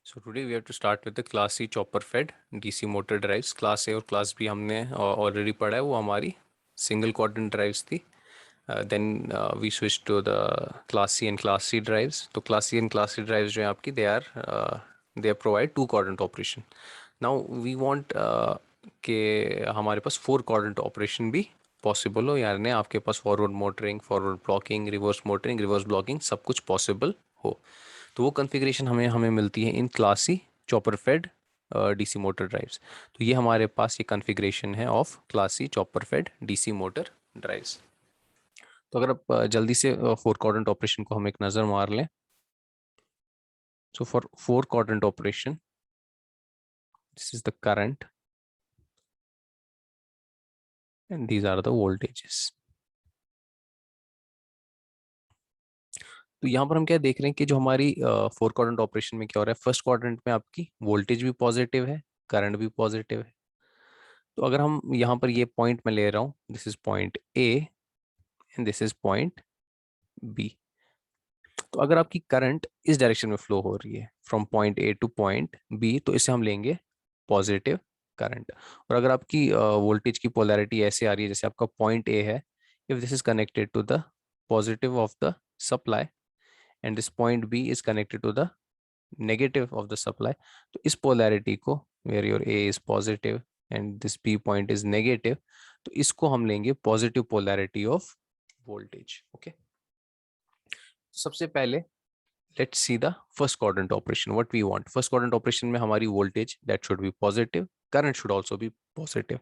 So today we have to start with the Class C chopper fed DC motor drives. Class A और Class B हमने already पढ़ा है, वो हमारी single quadrant drives थी. Then we switched to the Class C and Class C drives. तो Class C and Class C drives जो है आपकी they provide two quadrant operation. Now we want कि हमारे पास four quadrant operation भी possible हो, यानी आपके पास forward motoring, forward blocking, reverse motoring, reverse blocking सब कुछ पॉसिबल हो. तो वो कॉन्फ़िगरेशन हमें हमें मिलती है in class C chopper fed DC motor drives. तो ये हमारे पास ये कॉन्फ़िगरेशन है of class C chopper fed DC motor drives. तो अगर आप जल्दी से फोर क्वाड्रेंट ऑपरेशन को हम एक नज़र मार लें. So for four quadrant operation this is the current and these are the voltages. तो यहाँ पर हम क्या देख रहे हैं कि जो हमारी फोर क्वाड्रेंट ऑपरेशन में क्या हो रहा है, फर्स्ट क्वाड्रेंट में आपकी वोल्टेज भी पॉजिटिव है, करंट भी पॉजिटिव है. तो अगर हम यहाँ पर ये पॉइंट में ले रहा हूँ, this is point A and this is point B. तो अगर आपकी करंट इस डायरेक्शन में फ्लो हो रही है from point A to point B, तो इसे हम लेंगे पॉजिटिव करंट. और अगर आपकी वोल्टेज की पोलैरिटी ऐसे आ रही है जैसे आपका पॉइंट ए है, if this is connected to the positive of the supply and this point B is connected to the negative of the supply, तो इस पोलैरिटी को, where your A is positive and this B point is negative, तो इसको हम लेंगे positive polarity of voltage. Okay, सबसे पहले let's see the first quadrant operation. What we want, first quadrant operation में हमारी voltage that should be positive, current should also be positive.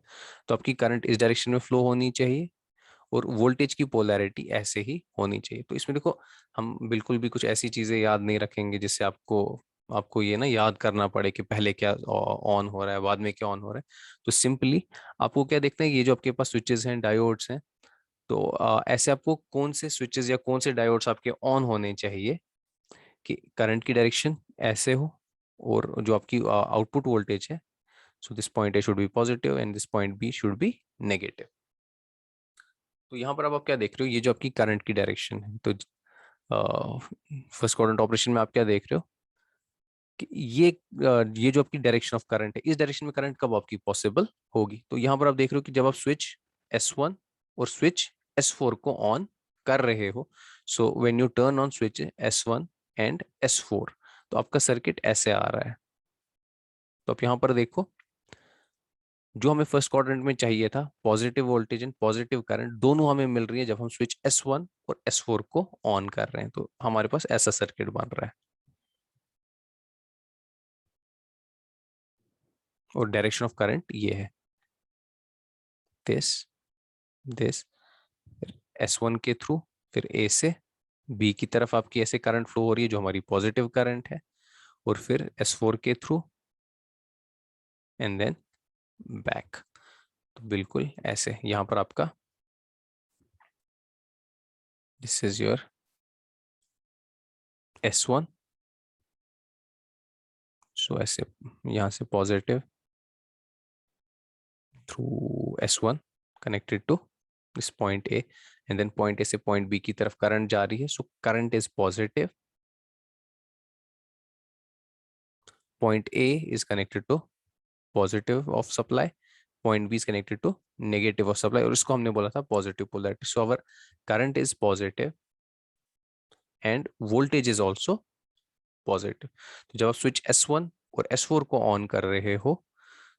तो आपकी current इस direction में flow होनी चाहिए और voltage की polarity ऐसे ही होनी चाहिए. तो इसमें देखो, हम बिल्कुल भी कुछ ऐसी चीजें याद नहीं रखेंगे जिससे आपको आपको ये ना याद करना पड़े कि पहले क्या ऑन हो रहा है, बाद में क्या ऑन हो रहा है. तो सिंपली आपको क्या देखना है, ये जो आपके पास स्विचेस हैं, डायोड्स हैं, तो ऐसे आपको कौन से स्विचेस या कौन से डायोड्स आपके ऑन होने चाहिए कि करंट की डायरेक्शन ऐसे हो और जो आपकी आउटपुट वोल्टेज है, so this point A should be positive and this point B should be negative. तो यहाँ पर अब आप क्या देख रहे हो, ये जो आपकी करंट की डायरेक्शन है, तो फर्स्ट क्वाड्रेंट ऑपरेशन में आप क्या देख रहे हो कि ये जो आपकी डायरेक्शन ऑफ करंट है, इस डायरेक्शन में करंट कब आपकी पॉसिबल होगी. तो यहाँ पर आप देख रहे हो कि जब आप स्विच S1 और स्विच S4 को ऑन कर रहे हो, सो when U turn on switch S1 and S4, तो आपका सर्किट ऐसे आ रहा है. तो आप यहाँ पर देखो, जो हमें फर्स्ट क्वाड्रेंट में चाहिए था, positive voltage and positive current दोनों हमें मिल रही है जब हम स्विच S1 और S4 को ऑन कर रहे हैं. तो हमारे पास ऐसा सर्किट बन रहा है और डायरेक्शन ऑफ करंट ये है, दिस दिस S1 के थ्रू, फिर A से B की तरफ आपकी ऐसे करंट फ्लो हो रही है जो हमारी पॉजिटिव करंट है, और फिर S4 के थ्रू एंड देन बैक. तो बिल्कुल ऐसे यहाँ पर आपका दिस इज योर S1, सो ऐसे यहाँ से positive through S1 connected to this point A and then point A से पॉइंट B की तरफ करंट जा रही है, so current is positive. Point A is connected to positive of supply, point B is connected to negative of supply, और इसको हमने बोला था positive polarity. So our current is positive and voltage is also positive. तो जब आप switch S1 और S4 को on कर रहे हो,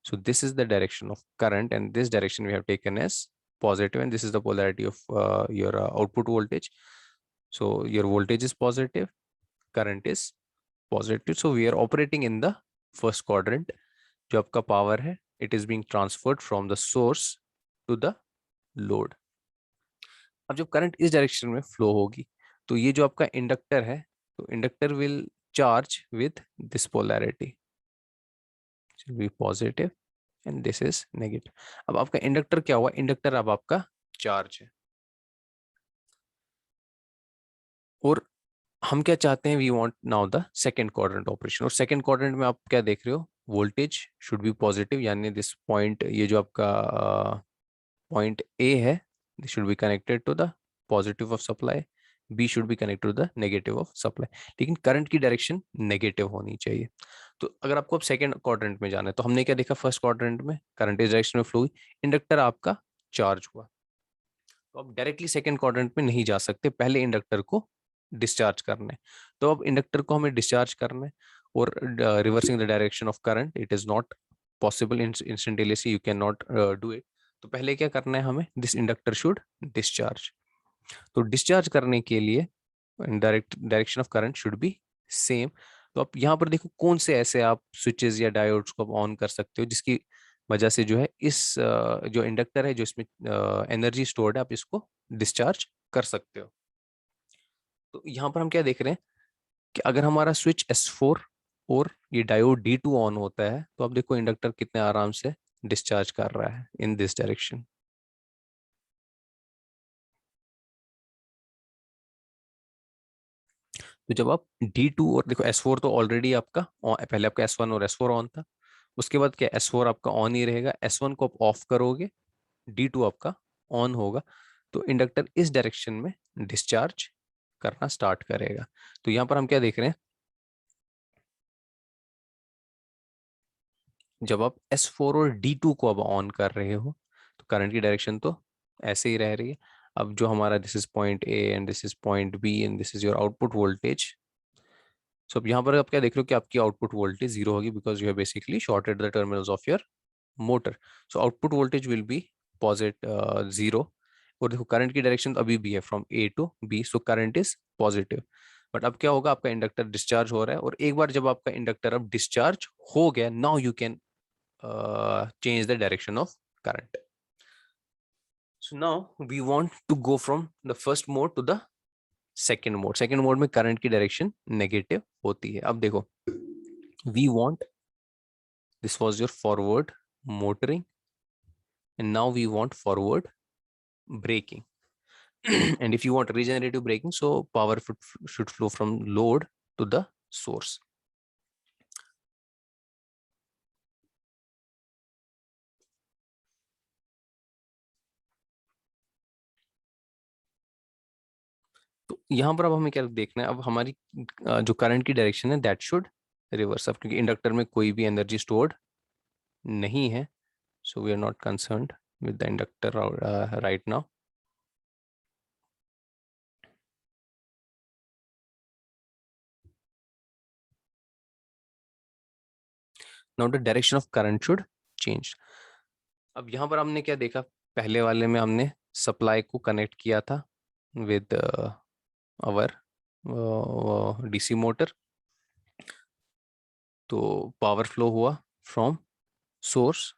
so this is the direction of current and this direction we have taken as positive, and this is the polarity of your output voltage. So your voltage is positive, current is positive. So we are operating in the first quadrant. जो आपका power है, it is being transferred from the source to the load. अब जब current इस direction में flow होगी, तो ये जो आपका इंडक्टर है, तो inductor will charge with this polarity, B positive and this is negative. अब आपका इंडक्टर क्या हुआ, इंडक्टर अब आपका चार्ज है. और हम क्या चाहते हैं, we want now the second quadrant operation. और सेकंड क्वाड्रेंट में आप क्या देख रहे हो, वोल्टेज शुड बी पॉजिटिव, यानी दिस पॉइंट, ये जो आपका पॉइंट ए है, this should be connected to the positive of supply, B should be connected to the negative of supply. लेकिन करंट की डायरेक्शन नेगेटिव होनी चाहिए. तो अगर आपको अब सेकंड क्वाड्रेंट में जाना है तो हमने क्या देखा, फर्स्ट क्वाड्रेंट में करंट इस डायरेक्शन में फ्लो हुई, इंडक्टर आपका चार्ज हुआ। तो अब डायरेक्टली सेकंड क्वाड्रेंट में नहीं जा सकते, पहले इंडक्टर को डिस्चार्ज करना है। तो अब इंडक्टर को हमें डिस्चार्ज करना है, और reversing the direction of current it is not possible instantaneously, you can not do it. तो पहले क्या करना है हमें, दिस इंडक्टर शुड डिस्चार्ज। तो डिस्चार्ज करने के लिए direction of current should be same. तो आप यहाँ पर देखो कौन से ऐसे आप स्विचेस या डायोड्स को आप ऑन कर सकते हो जिसकी वजह से जो है इस जो इंडक्टर है जो इसमें एनर्जी स्टोर्ड है आप इसको डिस्चार्ज कर सकते हो। तो यहाँ पर हम क्या देख रहे हैं कि अगर हमारा स्विच S4 और ये डायोड D2 ऑन होता है तो आप देखो इंडक्टर कितने आराम से डिस्चार्ज कर रहा है इन दिस डायरेक्शन। तो जब आप D2 और देखो S4 तो ऑलरेडी आपका पहले आपका S1 और S4 ऑन था, उसके बाद क्या S4 आपका ऑन ही रहेगा, S1 को आप ऑफ करोगे, D2 आपका ऑन होगा, तो इंडक्टर इस डायरेक्शन में डिस्चार्ज करना स्टार्ट करेगा। तो यहाँ पर हम क्या देख रहे हैं, जब आप S4 और D2 को अब ऑन कर रहे हो तो करंट की डायरेक्शन तो ऐसे ही रह रही है। अब जो हमारा this is point A and this is point B and this is your output voltage. So अब यहाँ पर आप क्या देख रहे हो कि आपकी आउटपुट वोल्टेज जीरो होगी because you have basically shorted the terminals of your motor. So output voltage will be positive zero. और देखो करंट की डायरेक्शन तो अभी भी है from A to B, so current is positive. But अब क्या होगा, आपका इंडक्टर डिस्चार्ज हो रहा है, और एक बार जब आपका इंडक्टर अब डिस्चार्ज हो गया, now you can change the direction of current. So now we want to go from the first mode to the second mode. Second mode में current की direction negative होती है। अब देखो, we want, this was your forward motoring and now we want forward braking. And if you want regenerative braking, so power should flow from load to the source. तो यहाँ पर अब हमें क्या देखना है, अब हमारी जो करंट की डायरेक्शन है दैट शुड रिवर्स, अब क्योंकि इंडक्टर में कोई भी एनर्जी स्टोर्ड नहीं है, so we are not concerned with the inductor right now. Now the direction of current should change. अब यहाँ पर हमने क्या देखा, पहले वाले में हमने सप्लाई को कनेक्ट किया था विद आवर डीसी मोटर, तो पावर फ्लो हुआ from source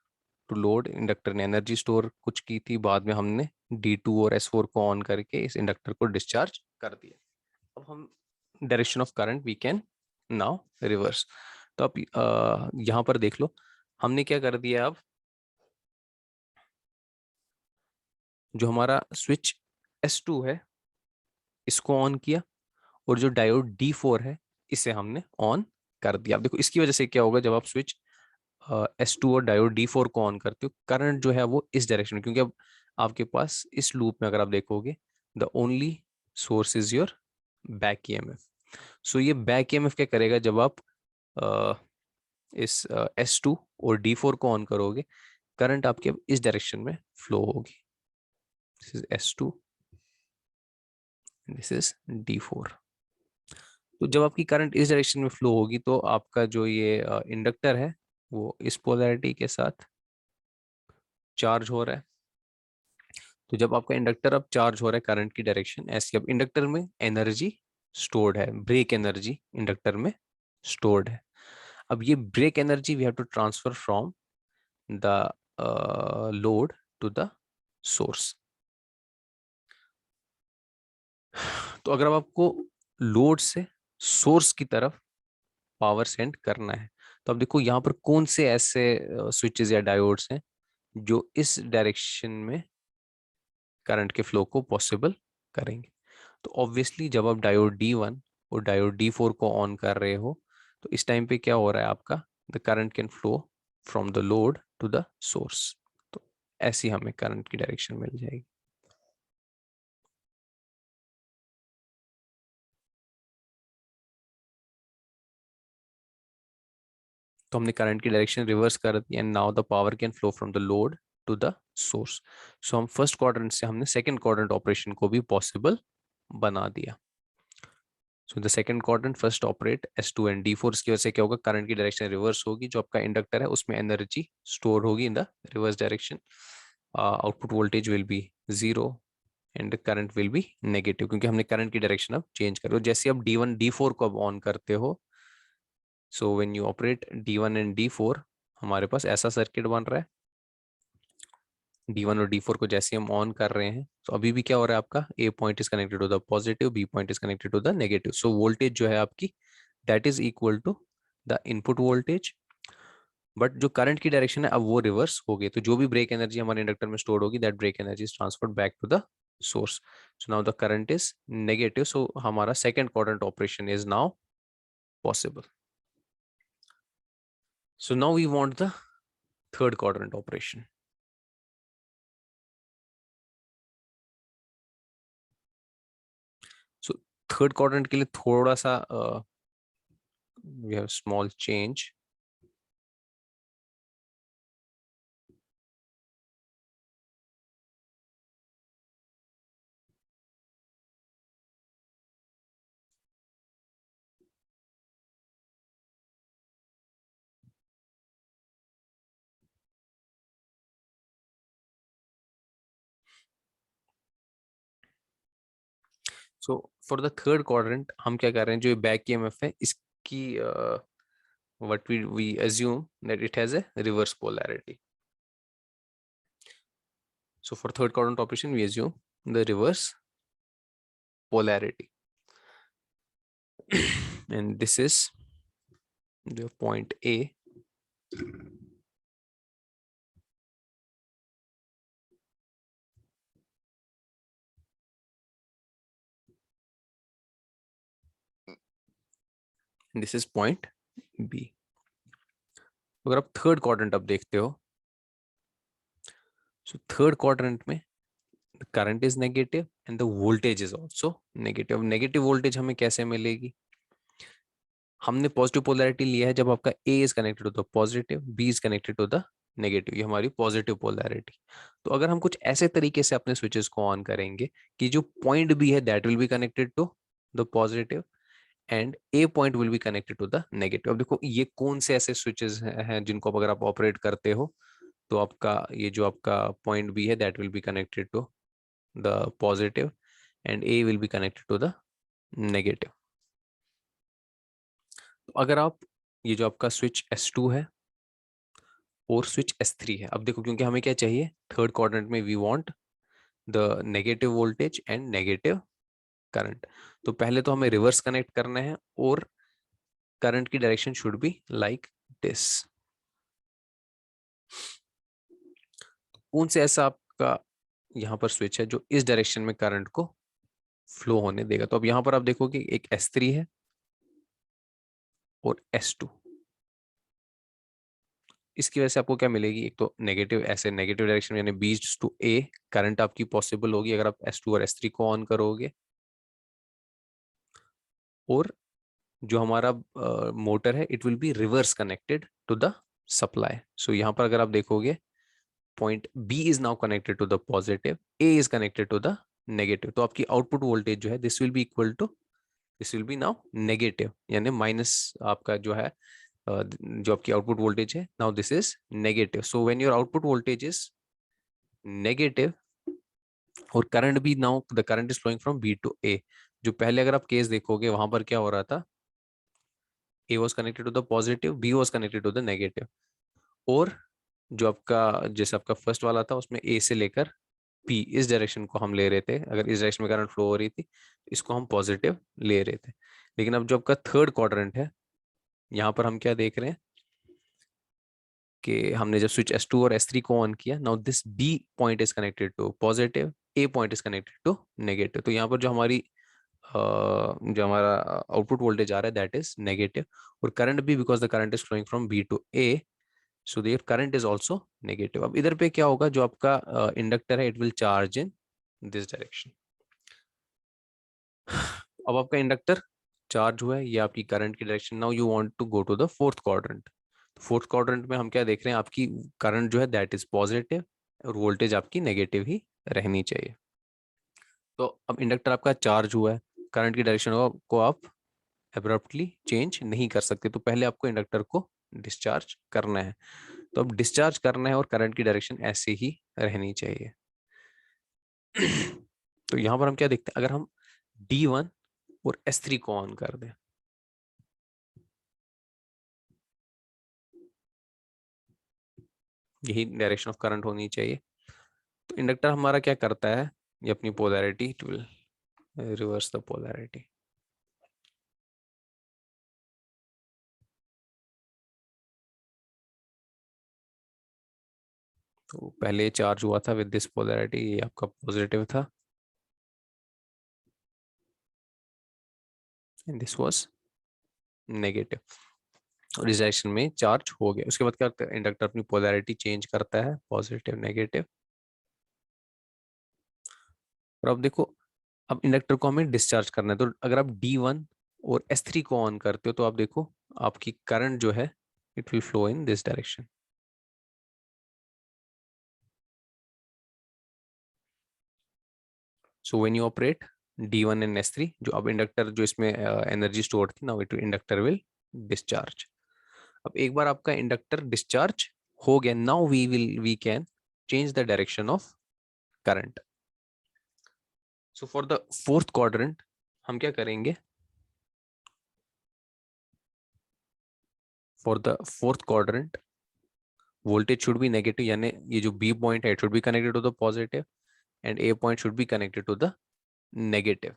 to load, inductor ने एनर्जी स्टोर कुछ की थी, बाद में हमने D2 और S4 को ऑन करके इस इंडक्टर को डिस्चार्ज कर दिया। अब हम direction of current we can now reverse. तो अब यहाँ पर देख लो हमने क्या कर दिया, अब जो हमारा स्विच S2 है इसको ऑन किया, और जो डायोड D4 है इसे हमने ऑन कर दिया। अब देखो इसकी वजह से क्या होगा, जब आप स्विच S2 और डायोड D4 को ऑन करते हो, करंट जो है वो इस डायरेक्शन में, क्योंकि अब आपके पास इस लूप में अगर आप देखोगे the only source is your back EMF. So ये बैक ईएमएफ क्या करेगा, जब आप अ, इस S2 और D4 को ऑन करोगे, करंट आपके अब इस डायरेक्शन में फ्लो होगी, this is S2, this is D4। तो जब आपकी करंट इस डायरेक्शन में फ्लो होगी तो आपका जो ये इंडक्टर है वो इस पोलैरिटी के साथ चार्ज हो रहा है। तो जब आपका इंडक्टर अब चार्ज हो रहा है करंट की डायरेक्शन ऐसी, अब इंडक्टर में एनर्जी स्टोर्ड है, ब्रेक एनर्जी इंडक्टर में स्टोर्ड है। अब ये brake energy we have to transfer from the load to the source. तो अगर अब आपको लोड से सोर्स की तरफ पावर सेंड करना है, तो अब देखो यहाँ पर कौन से ऐसे स्विचेस या डायोड्स हैं जो इस डायरेक्शन में करंट के फ्लो को पॉसिबल करेंगे। तो ऑब्वियसली जब आप डायोड D1 और डायोड D4 को ऑन कर रहे हो तो इस टाइम पे क्या हो रहा है, आपका the current can flow from the load to the source. तो ऐसी हमें करंट की डायरेक्शन मिल जाएगी। तो हमने करंट की डायरेक्शन रिवर्स कर दी and now the power can flow from the load to the source. So हम फर्स्ट क्वाड्रेंट से हमने सेकंड क्वाड्रेंट ऑपरेशन को भी पॉसिबल बना दिया। So the second quadrant first operate S2 and D4। इसकी वजह से क्या होगा, करंट की डायरेक्शन रिवर्स होगी, जो आपका इंडक्टर है उसमें एनर्जी स्टोर होगी in the reverse direction. Output voltage will be zero and current will be negative, क्योंकि हमने करंट की डायरेक्शन अब चेंज कर, जैसे आप D1 D4 को अब ऑन करते हो, सो when you operate D1 and D4 हमारे पास ऐसा सर्किट बन रहा है। D1 और D4 को जैसे हम ऑन कर रहे हैं, तो अभी भी क्या हो रहा है, आपका A point is connected to the positive, B point is connected to the negative. So voltage जो है आपकी that is equal to the input voltage, but जो करंट की डायरेक्शन है अब वो रिवर्स हो गई। तो जो भी ब्रेक एनर्जी हमारे इंडक्टर में स्टोर होगी, that brake energy is transferred back to the source. So now the current is negative, so हमारा second quadrant operation is now possible. So now we want the third quadrant operation. So third quadrant के लिए थोड़ा सा we have small change. So for the third quadrant हम क्या कर रहे हैं, जो बैक EMF है इसकी what we assume that it has a reverse polarity. So for third quadrant operation we assume the reverse polarity and this is the point A. And this is point B. अगर आप third quadrant अब देखते हो, so third quadrant में the current is negative and the voltage is also negative. Negative voltage हमें कैसे मिलेगी, हमने पॉजिटिव पोलैरिटी लिया है जब आपका A is connected to the positive, B is connected to the negative, ये हमारी पॉजिटिव पोलैरिटी। तो अगर हम कुछ ऐसे तरीके से अपने स्विचेस को ऑन करेंगे कि जो पॉइंट B है that will be connected to the positive and A point will be connected to the negative. अब देखो ये कौन से ऐसे स्विचेस हैं जिनको अगर आप ऑपरेट करते हो तो आपका ये जो आपका पॉइंट B है that will be connected to the positive and A will be connected to the negative. तो अगर आप ये जो आपका स्विच S2 है और स्विच S3 है, अब देखो क्योंकि हमें क्या चाहिए, थर्ड क्वाड्रेंट में we want the negative voltage and negative current. तो पहले तो हमें रिवर्स कनेक्ट करना है और करंट की direction should be like this. कौन से ऐसा आपका यहाँ पर स्विच है जो इस डायरेक्शन में करंट को फ्लो होने देगा। तो अब यहाँ पर आप देखोगे एक S3 है और S2, इसकी वजह से आपको क्या मिलेगी, एक तो नेगेटिव ऐसे नेगेटिव डायरेक्शन यानी B टू A करंट आपकी पॉसिबल होगी अगर आप S2 और S3 को ऑन करोगे। और जो हमारा मोटर है it will be reverse connected to the supply. So यहाँ पर अगर आप देखोगे point B is now connected to the positive, A is connected to the negative. तो आपकी आउटपुट वोल्टेज जो है this will be equal to, this will be now negative, यानी माइनस आपका जो है जो आपकी आउटपुट वोल्टेज है now this is negative. So when your output voltage is negative और करंट भी now the current is flowing from B to A, जो पहले अगर आप केस देखोगे वहां पर क्या हो रहा था, A was connected to the positive, B was connected to the negative। और जो आपका जैसे आपका फर्स्ट वाला था उसमें A से लेकर P इस डायरेक्शन को हम ले रहे थे, अगर इस डायरेक्शन में करंट फ्लो हो रही थी इसको हम पॉजिटिव ले रहे थे। लेकिन अब जो आपका थर्ड क्वाड्रेंट है यहाँ पर हम क्या देख रहे हैं कि हमने जब स्विच S2 और S3 को ऑन किया, now this B point is connected to positive, A point is connected to negative. तो यहाँ पर जो हमारा आउटपुट वोल्टेज आ रहा है दैट इज नेगेटिव और करंट भी, because the current is flowing from B to A, so there current is also negative. अब इधर पे क्या होगा, जो आपका इंडक्टर है it will charge in this direction. अब आपका इंडक्टर चार्ज हुआ है, ये आपकी करंट की direction. Now you want to go to the fourth quadrant. Fourth quadrant में हम क्या देख रहे हैं, आपकी करंट जो है दैट इज पॉजिटिव और वोल्टेज आपकी नेगेटिव ही रहनी चाहिए। तो अब इंडक्टर आपका चार्ज हुआ है, करंट की डायरेक्शन को आप एब्रप्टली चेंज नहीं कर सकते, तो पहले आपको इंडक्टर को डिस्चार्ज करना है। तो अब डिस्चार्ज करना है और करंट की डायरेक्शन ऐसे ही रहनी चाहिए। तो यहां पर हम क्या देखते हैं, अगर हम D1 और S3 को ऑन कर दें, यही डायरेक्शन ऑफ करंट होनी चाहिए। तो इंडक्टर हमारा क्या करता है, ये अपनी polarity, it will reverse the polarity. तो पहले चार्ज हुआ था विद दिस पोलैरिटी, ये आपका पॉजिटिव था एंड दिस वाज नेगेटिव, और इस डायरेक्शन में चार्ज हो गया। उसके बाद क्या करता है, इंडक्टर अपनी पोलैरिटी चेंज करता है, पॉजिटिव नेगेटिव। और अब देखो, अब इंडक्टर को हमें डिस्चार्ज करना है, तो अगर आप D1 और S3 को ऑन करते हो तो आप देखो आपकी करंट जो है it will flow in this direction. So when you operate D1 and S3, जो अब इंडक्टर जो इसमें एनर्जी स्टोर थी, now it inductor will discharge. अब एक बार आपका इंडक्टर डिस्चार्ज हो गया, now we can change the direction of current. So for the fourth quadrant हम क्या करेंगे, for the fourth quadrant voltage should be negative, यानी ये जो बी पॉइंट है it should be connected to the positive and A point should be connected to the negative.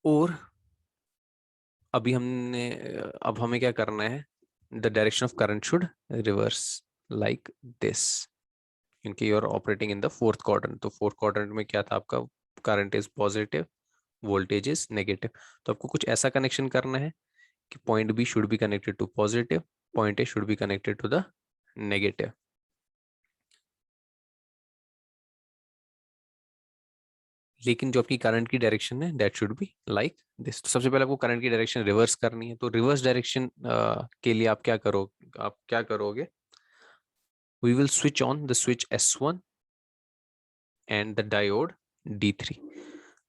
और अभी हमने अब हमें क्या करना है, the direction of current should reverse like this, क्योंकि you are operating in the fourth quadrant. तो फोर्थ क्वाड्रेंट में क्या था आपका, current is positive, voltage is negative. तो आपको कुछ ऐसा कनेक्शन करना है कि point B should be connected to positive, point A should be connected to the negative. लेकिन जो आपकी करंट की डायरेक्शन है that should be like this. तो सबसे पहले आपको करंट की डायरेक्शन रिवर्स करनी है, तो रिवर्स डायरेक्शन के लिए आप क्या करोगे, we will switch on the switch S1 and the diode D3।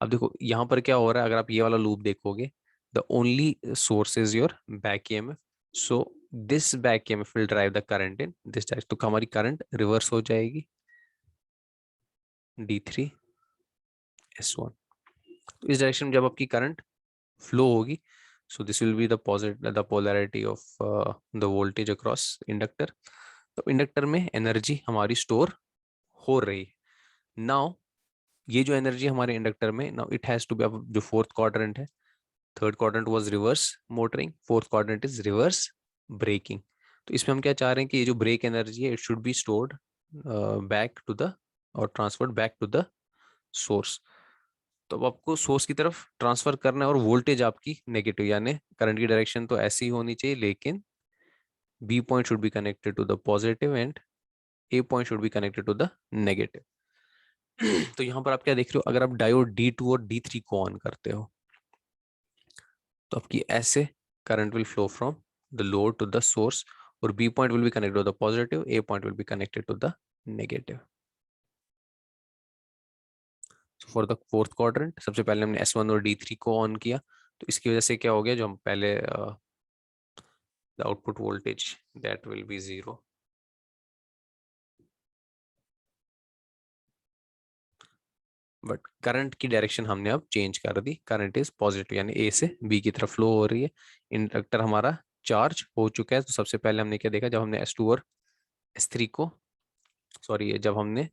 अब देखो यहाँ पर क्या हो रहा है, अगर आप ये वाला लूप देखोगे, the only source is your back EMF, so this back EMF will drive the current in this direction. तो हमारी करंट रिवर्स हो जाएगी, D3 S1। तो इस डायरेक्शन में जब आपकी करंट फ्लो होगी, so this will be the positive, the polarity of the voltage across inductor। तो इंडक्टर में एनर्जी हमारी स्टोर हो रही है। नाउ ये जो एनर्जी हमारे इंडक्टर में, now it has to be, अब जो फोर्थ क्वाड्रेंट है, third quadrant was reverse motoring, fourth quadrant is reverse braking. तो इसमें हम क्या चाह रहे हैं कि ये जो ब्रेक एनर्जी है it should be stored back to the, और transferred back to the source. तो अब आपको सोर्स की तरफ ट्रांसफर करना है, और वोल्टेज आपकी नेगेटिव, यानी करंट की डायरेक्शन तो ऐसी ही होनी चाहिए, लेकिन B point should be connected to the positive and A point should be connected to the negative. तो यहाँ पर आप क्या देख रहे हो, अगर आप डायोड D2 और D3 को ऑन करते हो तो आपकी ऐसे current will flow from the load to the source, और B point will be connected to the positive, A point will be connected to the negative. For the fourth quadrant सबसे पहले हमने S1 और D3 को on किया, तो इसकी वजह से क्या हो गया, जो हम पहले the output voltage that will be 0, but current की डायरेक्शन हमने अब चेंज कर दी, करंट इज पॉजिटिव, यानी ए से बी की तरफ फ्लो हो रही है। इंडक्टर हमारा चार्ज हो चुका है। तो सबसे पहले हमने क्या देखा, जब हमने S2 और S3 को, सॉरी, जब हमने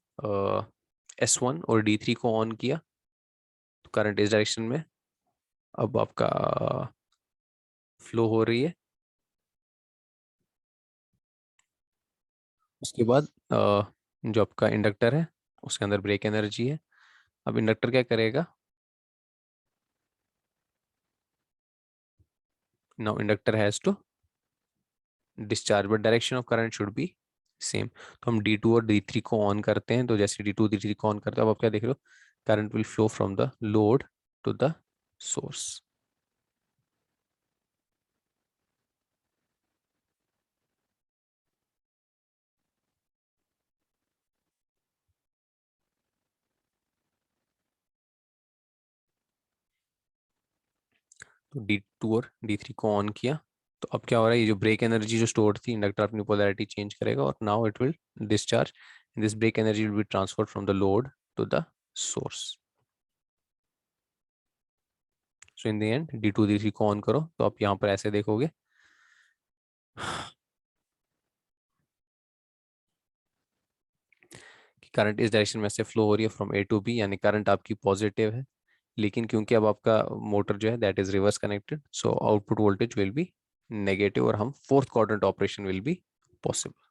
S1 और D3 को ऑन किया तो करंट इस डायरेक्शन में अब आपका फ्लो हो रही है। उसके बाद जो आपका इंडक्टर है उसके अंदर ब्रेक एनर्जी है। अब इंडक्टर क्या करेगा, now inductor has to discharge, but direction of current should be same. तो हम D2 और D3 को ऑन करते हैं, तो जैसे D2 D3 को ऑन करते हैं, अब आप क्या देख रहे हो, current will flow from the load to the source. तो D2 और D3 को ऑन किया, तो अब क्या हो रहा है, ये जो ब्रेक एनर्जी जो स्टोर थी, इंडक्टर अपनी पोलैरिटी चेंज करेगा और now it will discharge, this brake energy will be transferred from the load to the source. So in the end D2 D3 को ऑन करो तो आप यहाँ पर ऐसे देखोगे कि करंट इस डायरेक्शन में से फ्लो हो रही है फ्रॉम A to B, यानी करंट आपकी पॉजिटिव है, लेकिन क्योंकि अब आपका मोटर जो है that is reverse connected, so output voltage will B negative और हम fourth quadrant operation will be possible.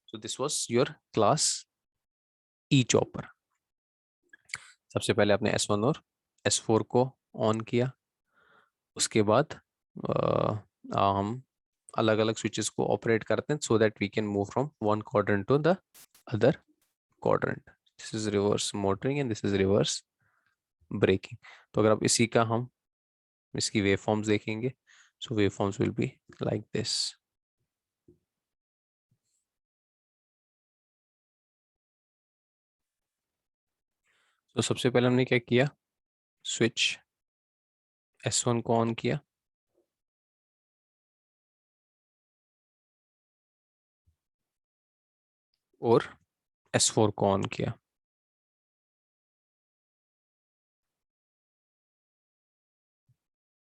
So this was your class E chopper. सबसे पहले आपने S1 और S4 को ऑन किया, उसके बाद हम अलग अलग स्विचेस को ऑपरेट करते हैं so that we can move from one quadrant to the other quadrant. This is reverse motoring and this is reverse braking. तो अगर आप इसी का हम इसकी वेव फॉर्म्स देखेंगे, so waveforms will be like this. तो सबसे पहले हमने क्या किया, स्विच S1 को ऑन किया, और S4 को ऑन किया।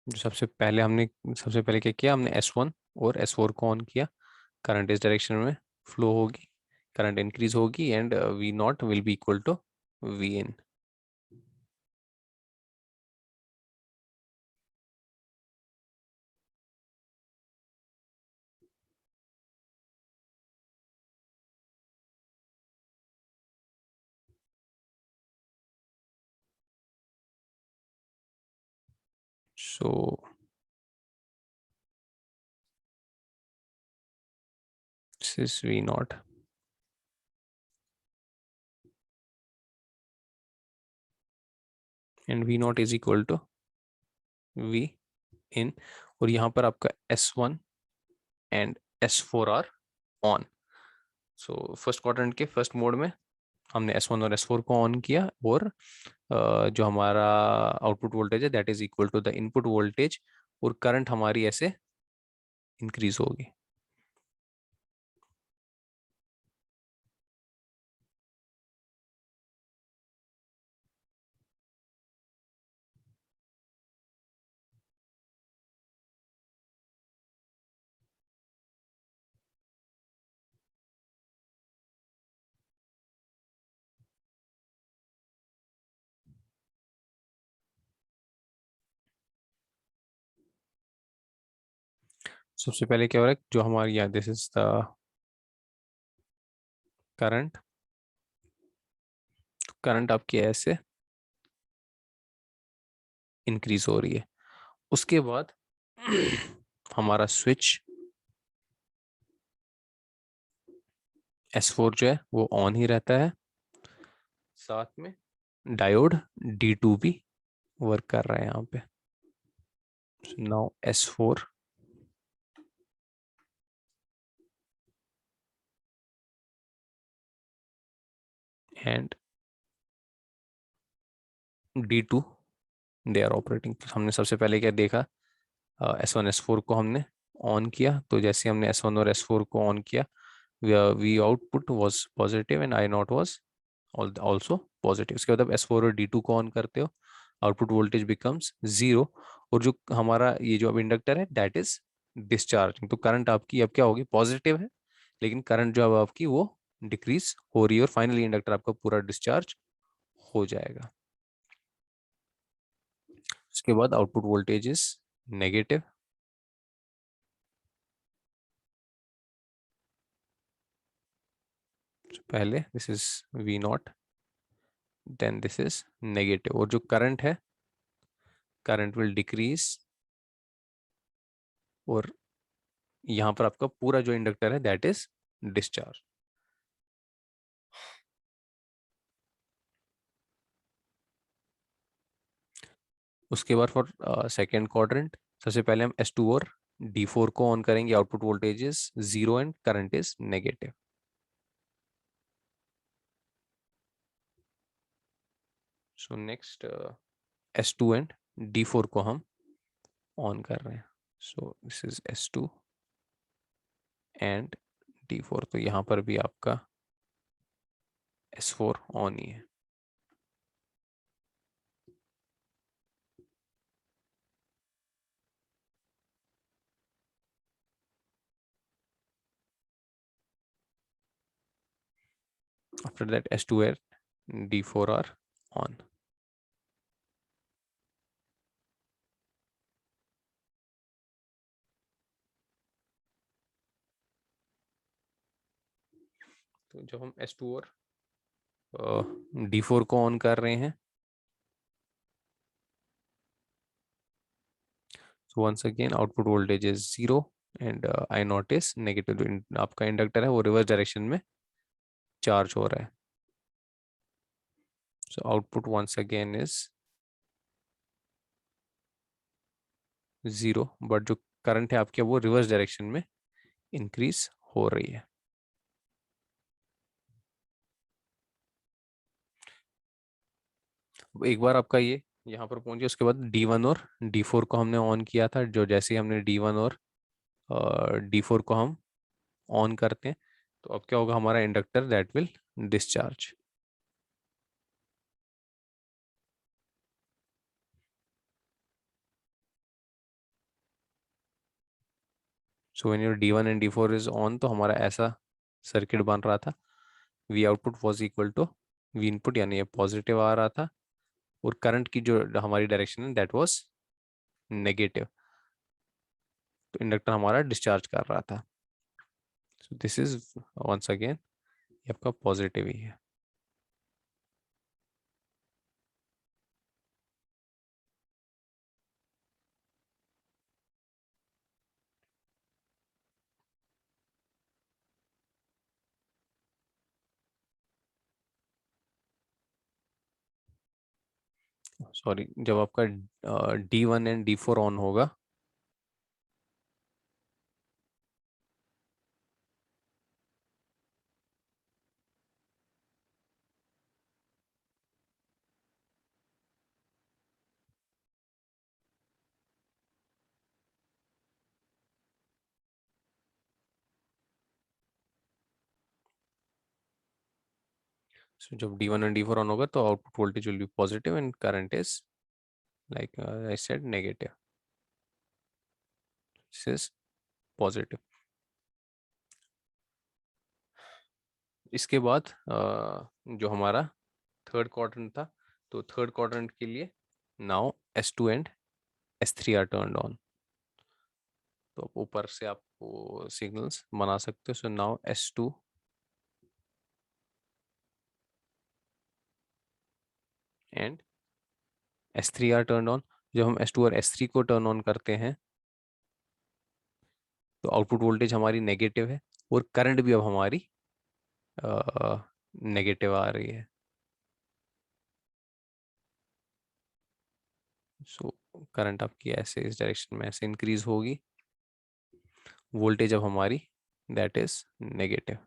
जो सबसे पहले क्या किया, हमने S1 और S4 को ऑन किया, करंट इस डायरेक्शन में फ्लो होगी, करंट इंक्रीज होगी and V naught will be equal to V in. So this is V naught and V naught is equal to V in. और यहाँ पर आपका S1 and S4 are on. So first quadrant के first mode में हमने S1 और S4 को on किया, और जो हमारा आउटपुट वोल्टेज है that is equal to the input voltage, और करंट हमारी ऐसे इंक्रीज होगी। सबसे पहले क्या हो रहा है, जो हमारी यहाँ this is the current, current आपकी ऐसे इंक्रीज हो रही है। उसके बाद हमारा स्विच S4 जो है वो ऑन ही रहता है, साथ में डायोड D2 भी वर्क कर रहा है यहाँ पे। Now S4 and D2 they are operating. हमने सबसे पहले क्या देखा, S1 S4 को हमने ऑन किया, तो जैसे हमने S1 और S4 को ऑन किया, V output was positive and I not was also positive. उसके बाद अब S4 और D2 को ऑन करते हो, आउटपुट वोल्टेज बिकम्स जीरो, और जो हमारा ये जो अब इंडक्टर है दैट इज डिस्चार्जिंग। तो करंट आपकी अब क्या होगी, पॉजिटिव है, लेकिन करंट जो अब आपकी वो डिक्रीज हो रही है, और फाइनली इंडक्टर आपका पूरा डिस्चार्ज हो जाएगा। उसके बाद आउटपुट वोल्टेज इज नेगेटिव, पहले this is V naught, then this is negative, और जो करंट है, करंट विल डिक्रीज, और यहाँ पर आपका पूरा जो इंडक्टर है दैट इज डिस्चार्ज। उसके बाद फॉर सेकेंड क्वाड्रेंट, सबसे पहले हम S2 और D4 को ऑन करेंगे, output voltage is zero and current is negative. So next S2 and D4 को हम ऑन कर रहे हैं. सो this is S2 and D4. तो यहाँ पर भी आपका S4 ऑन ही है. After that S2 and D4 are on. तो जब हम S2 और D4 को ऑन कर रहे हैं, so once again output voltage is 0 and I naught is negative. आपका इंडक्टर है वो रिवर्स डायरेक्शन में चार्ज हो रहा है. So output once again is 0, but जो करंट है आपके वो रिवर्स डायरेक्शन में इंक्रीज हो रही है. एक बार आपका ये यहाँ पर पहुंच गया, उसके बाद D1 और D4 को हमने ऑन किया था. जो जैसे ही हमने D1 और D4 को हम ऑन करते हैं, तो अब क्या होगा, हमारा inductor that will discharge. So when your D1 and D4 is on, तो हमारा ऐसा सर्किट बन रहा था. V output was equal to V input, यानी ये पॉजिटिव आ रहा था और करंट की जो हमारी डायरेक्शन है दैट वाज नेगेटिव. तो इंडक्टर हमारा डिस्चार्ज कर रहा था. So this is once again ये आपका पॉजिटिव ही है. सॉरी, जब आपका D1 एंड D4 ऑन होगा, so जब D1 एंड D4 ऑन होगा तो output voltage will be positive and current is like I said negative. This is positive. इसके बाद जो हमारा थर्ड क्वाड्रेंट था, तो थर्ड क्वाड्रेंट के लिए now S2 and S3 are turned on. तो आप ऊपर से आपको सिग्नल्स बना सकते हो. So now S2 and S3 are turned on. जब हम S2 और S3 को टर्न ऑन करते हैं, तो आउटपुट वोल्टेज हमारी नेगेटिव है और करंट भी अब हमारी नेगेटिव आ रही है. सो करंट आपकी ऐसे इस डायरेक्शन में ऐसे इंक्रीज होगी. वोल्टेज अब हमारी that is negative.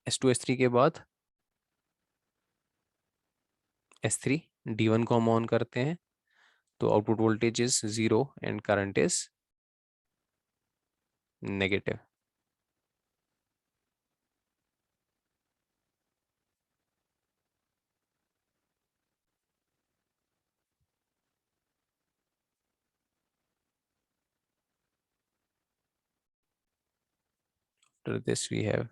S2 S3 के बाद S3 D1 को हम ऑन करते हैं, तो output voltage is 0 and current is negative. After this we have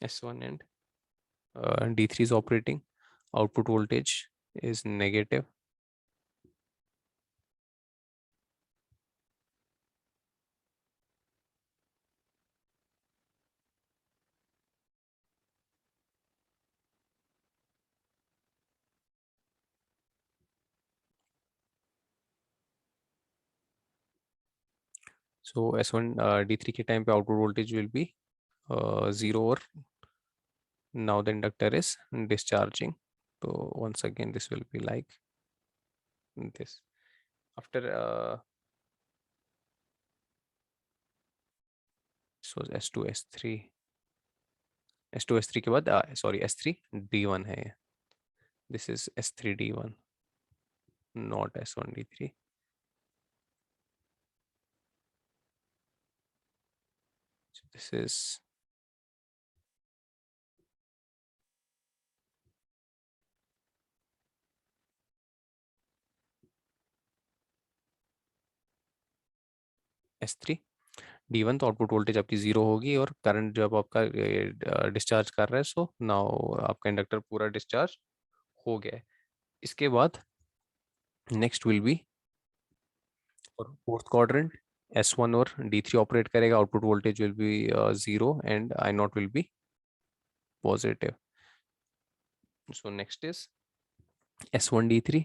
S1 and D3 is operating. Output voltage is negative. So S1 D3 के time पे output voltage will B 0 और now the inductor is discharging. So once again this will be like this. After so S2 S3 S2 S3 के बाद sorry S3 D1 है ये. This is S3 D1, not S1 D3. So this is S3 D1. तो output voltage आपकी zero होगी और current जब आपका डिस्चार्ज कर रहा है, सो नाउ आपका इंडक्टर पूरा डिस्चार्ज हो गया है. इसके बाद नेक्स्ट विल बी और फोर्थ क्वाड्रेंट S1 और D3 ऑपरेट करेगा. Output voltage will be zero and I not will be positive. So next is S1 D3.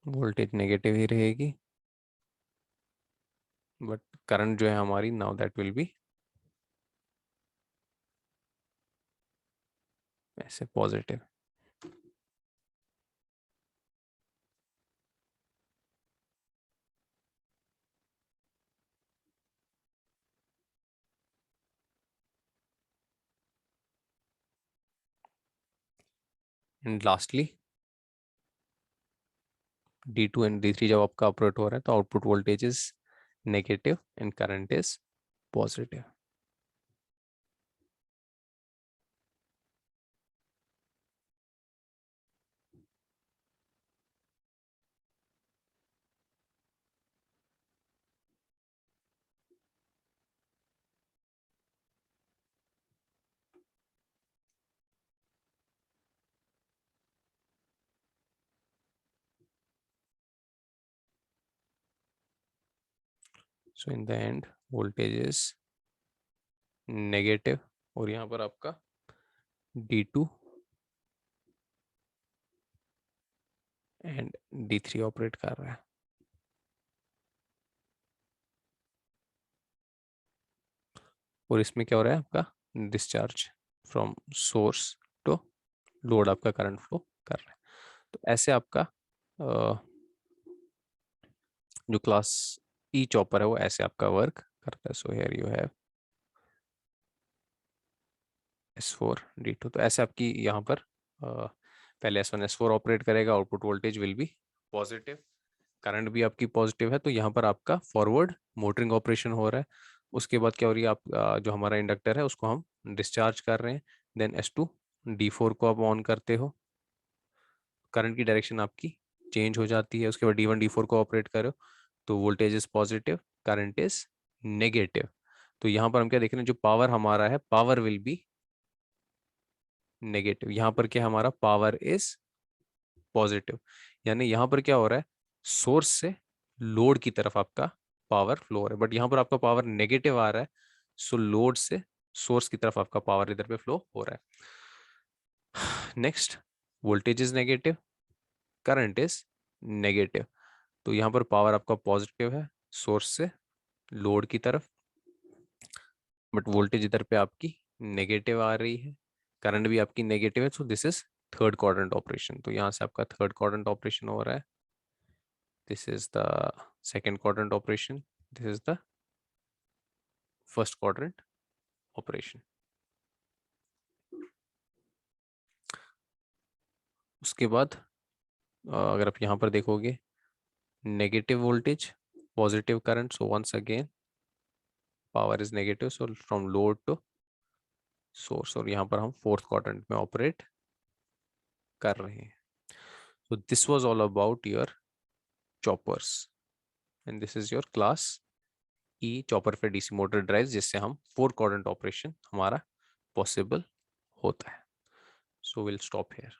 Voltage negative ही रहेगी बट करंट जो है हमारी नाउ दैट विल बी ऐसे positive. And lastly D2 and D3 जब आपका operate हो रहा है तो output voltage is negative and current is positive. So in the end voltage is negative और यहाँ पर आपका D2 एंड D3 ऑपरेट कर रहा है. और इसमें क्या हो रहा है आपका discharge from source to load, आपका करंट फ्लो कर रहा है. तो ऐसे आपका जो क्लास ई चॉपर है वो ऐसे आपका वर्क करता है. So here you have S4 D2. तो ऐसे आपकी यहाँ पर पहले S1 S4 ऑपरेट करेगा. Output voltage will be positive, current भी आपकी पॉजिटिव है. तो यहाँ पर आपका फॉरवर्ड मोटरिंग ऑपरेशन हो रहा है. उसके बाद क्या हो रही है, आप जो हमारा इंडक्टर है उसको हम डिस्चार्ज कर रहे हैं. देन S2 D4 को आप ऑन करते हो, करंट की डायरेक्शन आपकी चेंज हो जाती है. उसके बाद D1 D4 को ऑपरेट करो तो voltage is positive, current is negative. तो यहाँ पर हम क्या देख रहे हैं, जो पावर हमारा है पावर विल बी नेगेटिव. यहाँ पर क्या हमारा पावर इज पॉजिटिव. यानी यहाँ पर क्या हो रहा है, सोर्स से लोड की तरफ आपका पावर फ्लो हो रहा है. बट यहाँ पर आपका पावर नेगेटिव आ रहा है. सो लोड से सोर्स की तरफ आपका पावर इधर पे फ्लो हो रहा है. Next, voltage is negative, current is negative. तो यहाँ पर पावर आपका पॉजिटिव है सोर्स से लोड की तरफ, बट वोल्टेज इधर पे आपकी नेगेटिव आ रही है, करंट भी आपकी नेगेटिव है. So this is third quadrant operation. तो यहाँ से आपका थर्ड क्वाड्रेंट ऑपरेशन हो रहा है. This is the second quadrant operation. This is the first quadrant operation. उसके बाद अगर आप यहाँ पर देखोगे, negative voltage positive current. So once again power is negative, so from load to source. और यहाँ पर हम फोर्थ क्वाड्रेंट में ऑपरेट कर रहे हैं. So this was all about your choppers and this is your class E chopper पे DC motor drive, जिससे हम फोर क्वाड्रेंट ऑपरेशन हमारा पॉसिबल होता है. So we'll stop here.